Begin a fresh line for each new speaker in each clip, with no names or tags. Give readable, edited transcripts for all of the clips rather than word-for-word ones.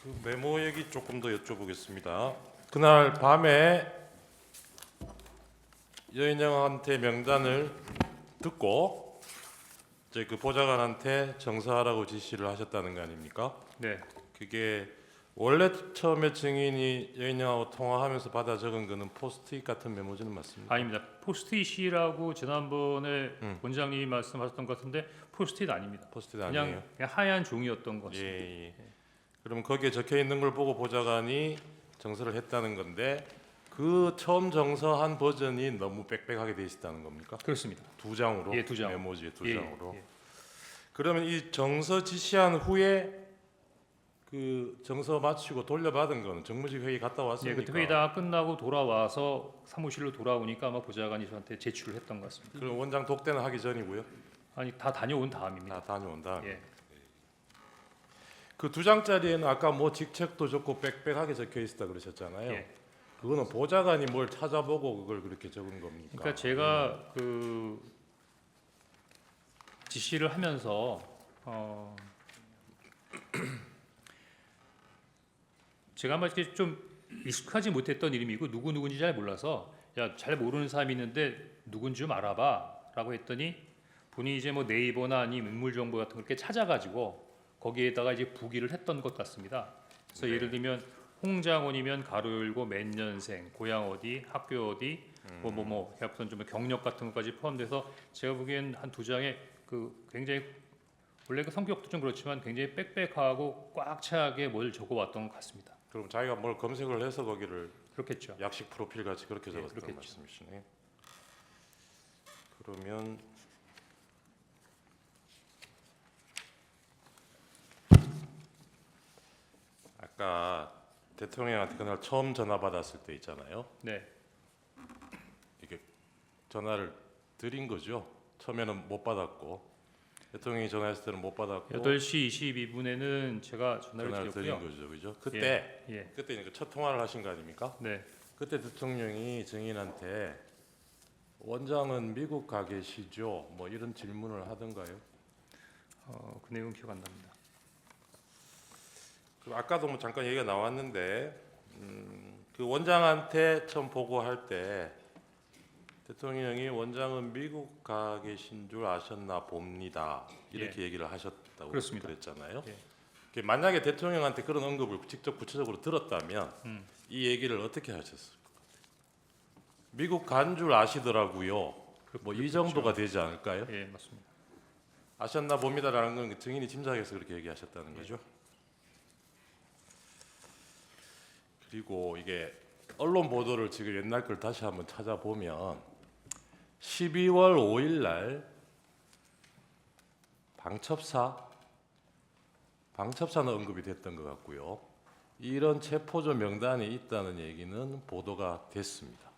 그 메모 얘기 조금 더 여쭤보겠습니다. 그날 밤에 여인영한테 명단을 듣고 이제 그 보좌관한테 정사하라고 지시를 하셨다는 거 아닙니까?
네,
그게 원래 처음에 증인이 여인영하고 통화하면서 받아 적은 거는 포스트잇 같은 메모지는 맞습니까?
아닙니다. 포스트잇이라고 지난번에
음.
원장님이 말씀하셨던 것 같은데 포스트잇 아닙니다.
포스트잇 아니에요?
그냥 하얀 종이였던 것 같습니다.
예. 그러면 거기에 적혀 있는 걸 보고 보좌관이 정서를 했다는 건데 그 처음 정서한 버전이 너무 빽빽하게 돼 있었다는 겁니까?
그렇습니다.
두 장으로?
예, 두 장.
메모지에 두
예,
장으로.
예.
그러면 이 정서 지시한 후에 그 정서 마치고 돌려받은 거는 정무직 회의 갔다
예,
왔습니까?
그때 회의 다 끝나고 돌아와서 사무실로 돌아오니까 아마 보좌관이 저한테 제출을 했던 것 같습니다.
그럼 원장 독대는 하기 전이고요.
아니 다 다녀온 다음입니다.
다 다녀온다.
예,
그 두 장짜리에는 아까 뭐 직책도 적고 빽빽하게 적혀 있었다 그러셨잖아요.
예.
그거는 보좌관이 뭘 찾아보고 그걸 그렇게 적은 겁니까?
그러니까 제가 그 지시를 하면서 제가 아마 이렇게 좀 익숙하지 못했던 이름이고 누구 누군지 잘 몰라서 야 잘 모르는 사람이 있는데 누군지 좀 알아봐라고 했더니 본인이 이제 뭐 네이버나 아니면 인물 정보 같은 걸 이렇게 찾아가지고 거기에다가 이제 부기를 했던 것 같습니다. 그래서
네.
예를 들면 홍장원이면 가로 열고 몇 년생, 고향 어디, 학교 어디, 뭐 해갖고선 좀 경력 같은 것까지 포함돼서 제가 보기엔 한 두 장에 그 굉장히 원래 그 성격도 좀 그렇지만 굉장히 빽빽하고 꽉 차게 뭘 적어왔던 것 같습니다.
그럼 자기가 뭘 검색을 해서 거기를
그렇겠죠.
약식 프로필 같이 그렇게
예,
적었던
그렇겠죠.
말씀이시네. 그러면 아까 대통령한테 그날 처음 전화 받았을 때 있잖아요.
네,
이게 전화를 드린 거죠. 처음에는 못 받았고 대통령이 전화했을 때는 못 받았고
8시 22분에는 제가 전화를
드린
드렸고요.
거죠, 그죠? 그때
예,
그때 이제 첫 통화를 하신 거 아닙니까?
네,
그때 대통령이 증인한테 원장은 미국 가 계시죠? 뭐 이런 질문을 하던가요?
그 내용은 기억 안 납니다.
그 아까도 뭐 잠깐 얘기가 나왔는데 그 원장한테 처음 보고할 때 대통령이 원장은 미국 가 계신 줄 아셨나 봅니다. 이렇게 얘기를 하셨다고
그렇습니다.
그랬잖아요.
예.
그 만약에 대통령한테 그런 언급을 직접 구체적으로 들었다면 이 얘기를 어떻게 하셨을 것 같아요? 미국 간 줄 아시더라고요. 뭐 이 정도가 되지 않을까요?
예, 맞습니다.
아셨나 봅니다라는 건 증인이 짐작해서 그렇게 얘기하셨다는 거죠. 그리고 이게 언론 보도를 지금 옛날 걸 다시 한번 찾아보면 12월 5일 날 방첩사는 언급이 됐던 것 같고요. 이런 체포조 명단이 있다는 얘기는 보도가 됐습니다.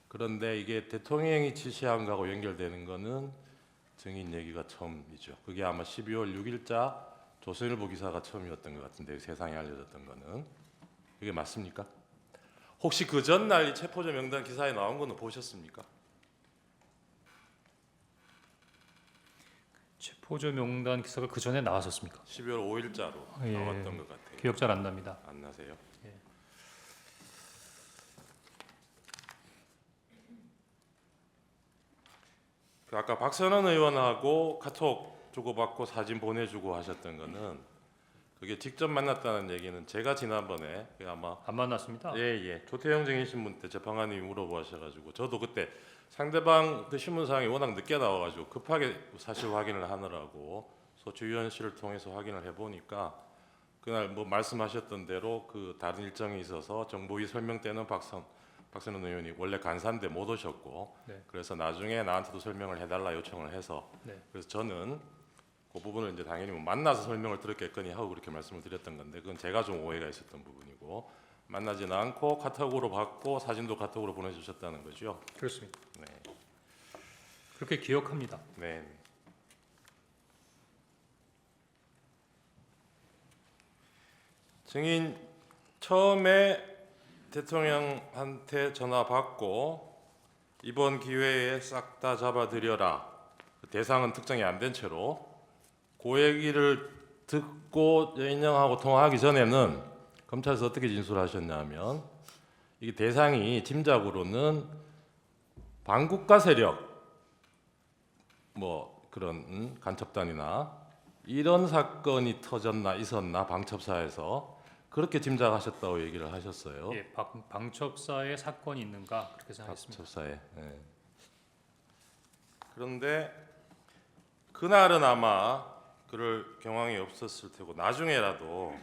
그런데 이게 대통령이 지시한 거하고 연결되는 거는 증인 얘기가 처음이죠. 그게 아마 12월 6일자 조선일보 기사가 처음이었던 것 같은데 세상에 알려졌던 거는 이게 맞습니까? 혹시 그 전날 이 체포조 명단 기사에 나온 거는 보셨습니까?
체포조 명단 기사가 그 전에 나왔었습니까?
12월 5일자로
예.
나왔던 것 같아요.
기억 잘 안 납니다.
안 나세요?
예.
그 아까 박선원 의원하고 카톡 주고받고 사진 보내주고 하셨던 거는 그게 직접 만났다는 얘기는 제가 지난번에 그 아마
안 만났습니다.
예 조태영 증인 신문 때 재판관님이 물어보셔가지고 저도 그때 상대방 그 신문사항이 워낙 늦게 나와가지고 급하게 사실 확인을 하느라고 소추위원실을 통해서 확인을 해보니까 그날 뭐 말씀하셨던 대로 그 다른 일정이 있어서 정보위 설명 때는 박선원 의원이 원래 간사인데 못 오셨고
네.
그래서 나중에 나한테도 설명을 해달라 요청을 해서
네.
그래서 저는 그 부분을 이제 당연히 뭐 만나서 설명을 들었겠거니 하고 그렇게 말씀을 드렸던 건데 그건 제가 좀 오해가 있었던 부분이고 만나지는 않고 카톡으로 받고 사진도 카톡으로 보내주셨다는 거죠.
그렇습니다.
네.
그렇게 기억합니다.
네. 증인 처음에 대통령한테 전화 받고 이번 기회에 싹 다 잡아들여라. 대상은 특정이 안 된 채로 그 얘기를 듣고 여인영하고 통화하기 전에는 검찰에서 어떻게 진술하셨냐면 이게 대상이 짐작으로는 반국가 세력 뭐 그런 간첩단이나 이런 사건이 터졌나 있었나 방첩사에서 그렇게 짐작하셨다고 얘기를 하셨어요.
예, 방첩사에 사건이 있는가 그렇게 생각했습니다.
방첩사에. 예. 그런데 그날은 아마 그럴 경황이 없었을 테고 나중에라도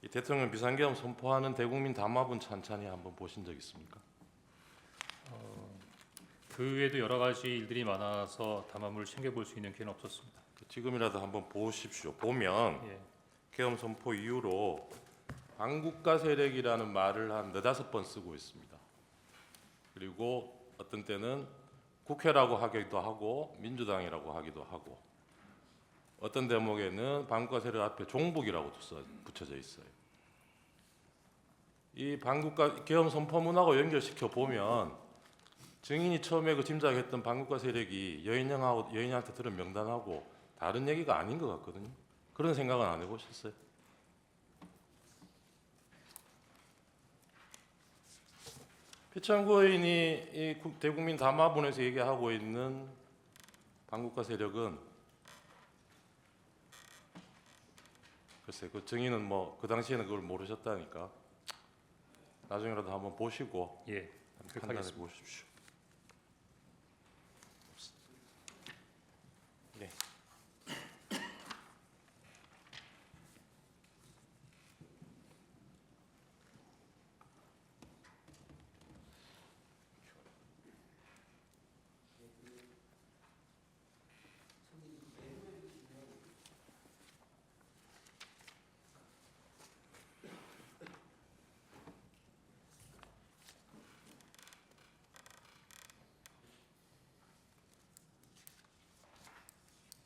이 대통령 비상계엄 선포하는 대국민 담화문 찬찬히 한번 보신 적 있습니까?
그 외에도 여러 가지 일들이 많아서 담화물을 챙겨볼 수 있는 기회는 없었습니다.
지금이라도 한번 보십시오. 보면
예,
계엄 선포 이후로 반국가 세력이라는 말을 한 4-5번 쓰고 있습니다. 그리고 어떤 때는 국회라고 하기도 하고 민주당이라고 하기도 하고 어떤 대목에는 반국가 세력 앞에 종북이라고 붙여져 있어요. 이 반국가 계엄 선포문하고 연결시켜 보면 증인이 처음에 그 짐작했던 반국가 세력이 여인영한테 들은 명단하고 다른 얘기가 아닌 것 같거든요. 그런 생각은 안 해보셨어요? 피창구 의원이 이 대국민 담화문에서 얘기하고 있는 반국가 세력은 글쎄 그 증인은 뭐 그 당시에는 그걸 모르셨다니까 나중에라도 한번 보시고
예, 그렇게
판단해
하겠습니다.
보십시오. 네.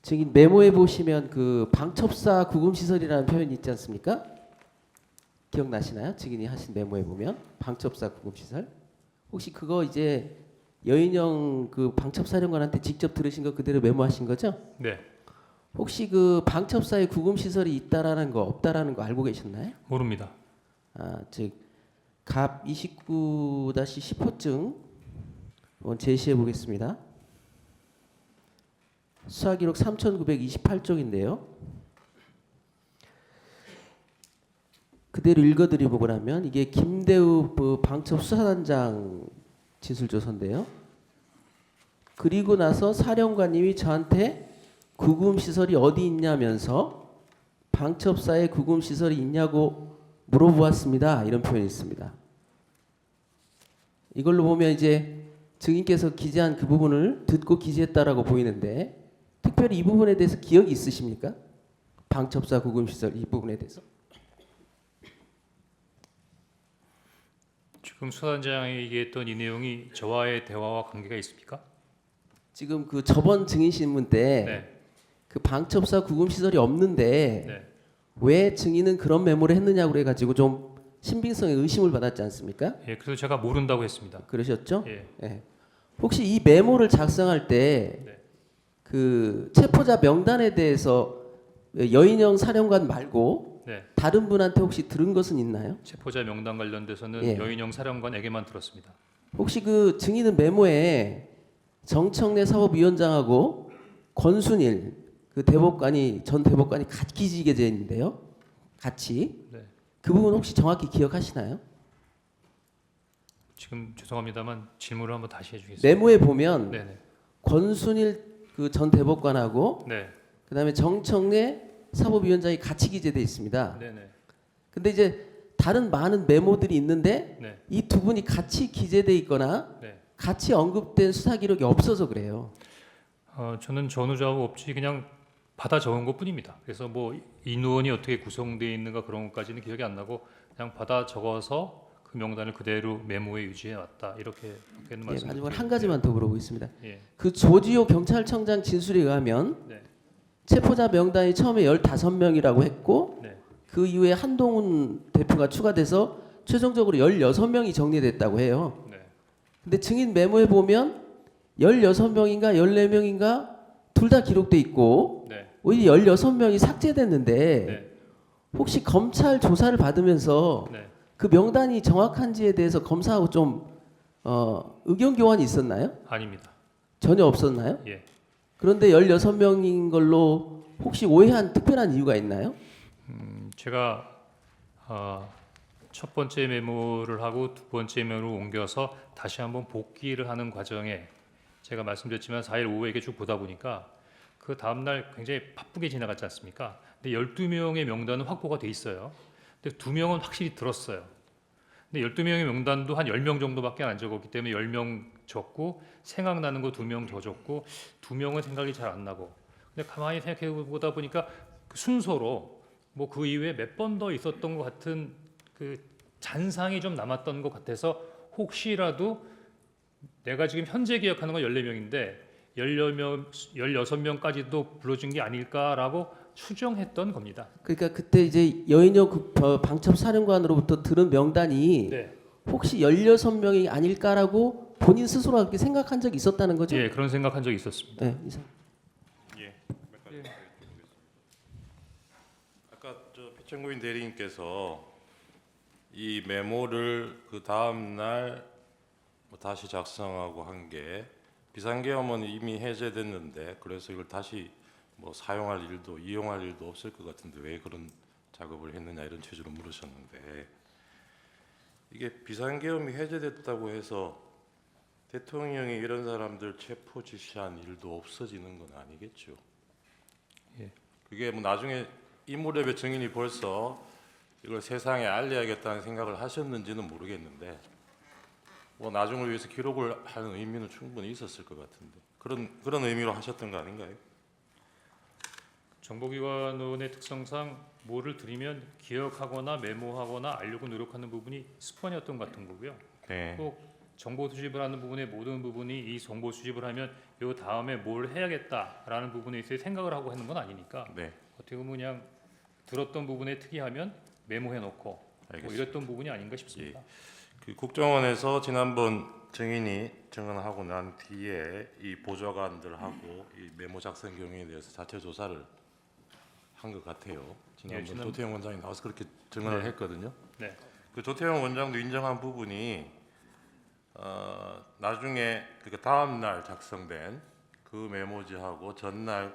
증인 메모에 보시면 그 방첩사 구금시설이라는 표현이 있지 않습니까? 기억나시나요? 증인이 하신 메모에 보면 방첩사 구금시설. 혹시 그거 이제 여인영 그 방첩사령관한테 직접 들으신 거 그대로 메모하신 거죠?
네,
혹시 그 방첩사에 구금시설이 있다라는 거 없다라는 거 알고 계셨나요?
모릅니다.
갑 29-10호증 한번 제시해 보겠습니다. 수사기록 3928쪽인데요. 그대로 읽어드리고 나면 이게 김대우 방첩 수사단장 진술조서인데요. 그리고 나서 사령관님이 저한테 구금시설이 어디 있냐면서 방첩사에 구금시설이 있냐고 물어보았습니다. 이런 표현이 있습니다. 이걸로 보면 이제 증인께서 기재한 그 부분을 듣고 기재했다라고 보이는데 특별히 이 부분에 대해서 기억이 있으십니까? 방첩사 구금시설 이 부분에 대해서.
지금 수사단장이 얘기했던 이 내용이 저와의 대화와 관계가 있습니까?
지금 그 저번 증인신문 때
네,
그 방첩사 구금시설이 없는데
네,
왜 증인은 그런 메모를 했느냐고 그래가지고 좀 신빙성에 의심을 받았지 않습니까?
예, 그래서 제가 모른다고 했습니다.
그러셨죠?
예,
예. 혹시 이 메모를 작성할 때
네.
그 체포자 명단에 대해서 여인영 사령관 말고
네,
다른 분한테 혹시 들은 것은 있나요?
체포자 명단 관련돼서는
예.
여인영 사령관에게만 들었습니다.
혹시 그 증인은 메모에 정청래 사법위원장하고 권순일 그 대법관이 전 대법관이 같이 기재되어 있는데요. 같이
네.
그 부분 혹시 정확히 기억하시나요?
지금 죄송합니다만 질문을 한번 다시 해주겠습니다.
메모에 보면
네네.
권순일 그 전 대법관하고
네.
그다음에 정청래 사법위원장이 같이 기재되어 있습니다.
네네.
근데 이제 다른 많은 메모들이 있는데
네.
이 두 분이 같이 기재되어 있거나
네.
같이 언급된 수사 기록이 없어서 그래요.
저는 전후좌우 없이 그냥 받아 적은 것뿐입니다. 그래서 뭐 인원이 어떻게 구성되어 있는가 그런 것까지는 기억이 안 나고 그냥 받아 적어서 그 명단을 그대로 메모에 유지해 왔다 이렇게
예,
말씀드립니다.
마지막으로 한 가지만 더 물어보겠습니다.
예.
그 조지호 경찰청장 진술에 의하면
네.
체포자 명단이 처음에 15명이라고 했고
네.
그 이후에 한동훈 대표가 추가돼서 최종적으로 16명이 정리됐다고 해요.
네.
근데 증인 메모에 보면 16명인가 14명인가 둘 다 기록돼 있고
네.
오히려 16명이 삭제됐는데
네.
혹시 검찰 조사를 받으면서
네.
그 명단이 정확한지에 대해서 검사하고 좀 의견 교환이 있었나요?
아닙니다.
전혀 없었나요?
예.
그런데 16명인 걸로 혹시 오해한 특별한 이유가 있나요?
제가 첫 번째 메모를 하고 두 번째 메모를 옮겨서 다시 한번 복기를 하는 과정에 제가 말씀드렸지만 4일 오후에 이렇게 쭉 보다 보니까 그 다음날 굉장히 바쁘게 지나갔지 않습니까? 근데 12명의 명단은 확보가 돼 있어요. 근데 2명은 확실히 들었어요. 근데 12명의 명단도 한 10명 정도밖에 안 적었기 때문에 10명 적고 생각나는 거 2명 더 적고 2명은 생각이 잘 안 나고 근데 가만히 생각해 보다 보니까 그 순서로 뭐 그 이후에 몇 번 더 있었던 것 같은 그 잔상이 좀 남았던 것 같아서 혹시라도 내가 지금 현재 기억하는 건 14명인데 16명까지도 불러준 게 아닐까라고 추정했던 겁니다.
그러니까 그때 이제 여인영 방첩 사령관으로부터 들은 명단이
네.
혹시 16명이 아닐까라고 본인 스스로 그렇게 생각한 적이 있었다는 거죠?
예, 그런 생각한 적이 있었습니다.
네, 이상.
예. 아까 피천구인 대리님께서 이 메모를 그 다음 날 다시 작성하고 한 게 비상계엄은 이미 해제됐는데 그래서 이걸 다시 사용할 일도 이용할 일도 없을 것 같은데 왜 그런 작업을 했느냐 이런 취지로 물으셨는데 이게 비상계엄이 해제됐다고 해서 대통령이 이런 사람들 체포 지시한 일도 없어지는 건 아니겠죠.
예.
그게 나중에 이 무렵에 증인이 벌써 이걸 세상에 알려야겠다는 생각을 하셨는지는 모르겠는데 나중을 위해서 기록을 하는 의미는 충분히 있었을 것 같은데 그런 의미로 하셨던 거 아닌가요?
정보기관원의 특성상 뭐를 들으면 기억하거나 메모하거나 알려고 노력하는 부분이 습관이었던 것 같은 거고요.
네.
또 정보 수집을 하는 부분의 모든 부분이 이 정보 수집을 하면 요 다음에 뭘 해야겠다라는 부분에 있어 생각을 하고 하는 건 아니니까
네.
어떻게 보면 그냥 들었던 부분에 특이하면 메모해 놓고
알겠습니다.
이랬던 부분이 아닌가 싶습니다.
그 국정원에서 지난번 증인이 증언하고 난 뒤에 이 보좌관들하고 이 메모 작성 경위에 대해서 자체 조사를 한 것 같아요. 지난번
지난-
조태영 원장이 나와서 그렇게 증언을
네.
했거든요.
네.
그 조태영 원장도 인정한 부분이 나중에 그 다음 날 작성된 그 메모지하고 전날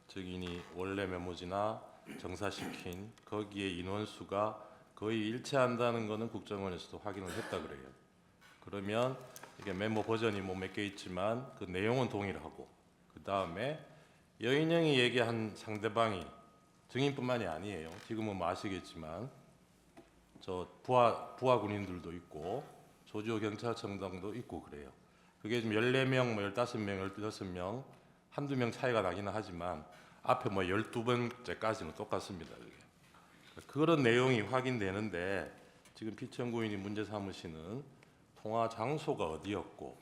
증인이 원래 메모지나 정사시킨 거기에 인원수가 거의 일치한다는 것은 국정원에서도 확인을 했다 그래요. 그러면 이게 메모 버전이 몇 개 있지만 그 내용은 동일하고 그 다음에 여인영이 얘기한 상대방이 증인뿐만이 아니에요. 지금은 아시겠지만 저 부하 군인들도 있고 조지호 경찰청장도 있고 그래요. 그게 지금 14명, 15명, 16명 한두 명 차이가 나기는 하지만 앞에 12번째까지는 똑같습니다. 그게. 그런 내용이 확인되는데 지금 피천구인이 문제 삼으시는 통화 장소가 어디였고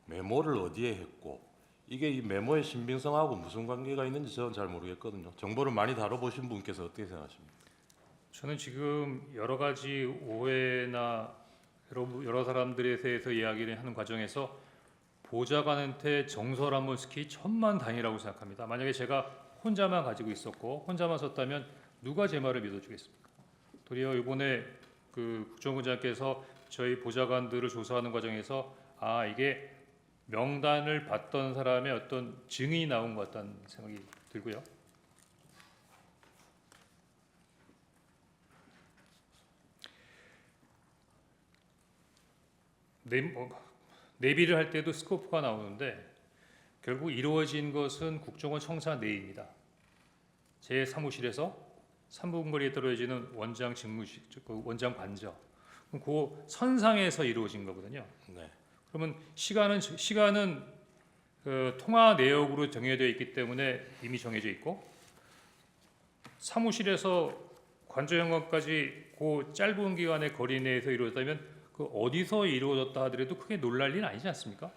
메모를 어디에 했고 이게 이 메모의 신빙성하고 무슨 관계가 있는지 저는 잘 모르겠거든요. 정보를 많이 다뤄보신 분께서 어떻게 생각하십니까?
저는 지금 여러 가지 오해나 여러 사람들에 대해서 이야기를 하는 과정에서 보좌관한테 정설한번 스키 천만 다행이라고 생각합니다. 만약에 제가 혼자만 가지고 있었고 혼자만 썼다면 누가 제 말을 믿어주겠습니까? 도리어 이번에 그 국정원장께서 저희 보좌관들을 조사하는 과정에서 이게 명단을 받던 사람의 어떤 증인이 나온 것 같다는 생각이 들고요. 내비를 할 때도 스코프가 나오는데 결국 이루어진 것은 국정원 청사 내입니다. 제 사무실에서 3분 거리에 떨어지는 원장 직무실, 그 원장 관저, 그 선상에서 이루어진 거거든요.
네.
그러면 시간은 그 통화 내역으로 정해져 있기 때문에 이미 정해져 있고 사무실에서 관저현관까지 그 짧은 기간의 거리 내에서 이루어졌다면 그 어디서 이루어졌다 하더라도 크게 놀랄 일은 아니지 않습니까?